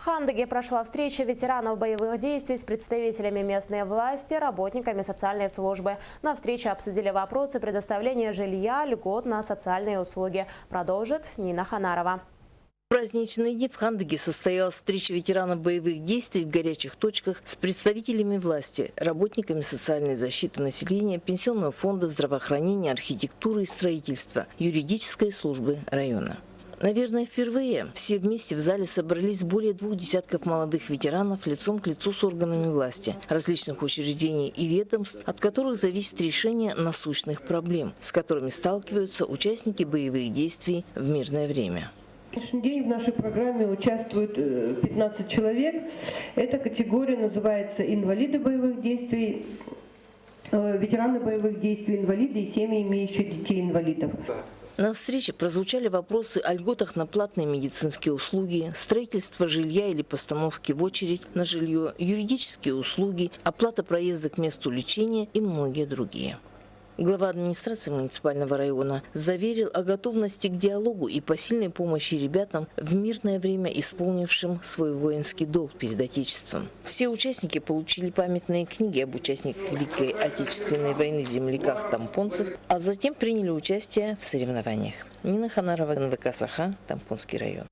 В Хандыге прошла встреча ветеранов боевых действий с представителями местной власти, работниками социальной службы. На встрече обсудили вопросы предоставления жилья, льгот на социальные услуги. Продолжит Нина Ханарова. В праздничные дни в Хандыге состоялась встреча ветеранов боевых действий в горячих точках с представителями власти, работниками социальной защиты населения, пенсионного фонда, здравоохранения, архитектуры и строительства, юридической службы района. Наверное, впервые все вместе в зале собрались более 2 десятков молодых ветеранов лицом к лицу с органами власти, различных учреждений и ведомств, от которых зависит решение насущных проблем, с которыми сталкиваются участники боевых действий в мирное время. На сегодняшний день в нашей программе участвует 15 человек. Эта категория называется инвалиды боевых действий, ветераны боевых действий, инвалиды и семьи, имеющие детей-инвалидов. На встрече прозвучали вопросы о льготах на платные медицинские услуги, строительство жилья или постановки в очередь на жилье, юридические услуги, оплата проезда к месту лечения и многие другие. Глава администрации муниципального района заверил о готовности к диалогу и посильной помощи ребятам в мирное время, исполнившим свой воинский долг перед Отечеством. Все участники получили памятные книги об участниках Великой Отечественной войны, земляках тампонцев, а затем приняли участие в соревнованиях. Нина Ханарова, НВК Саха, Тампонский район.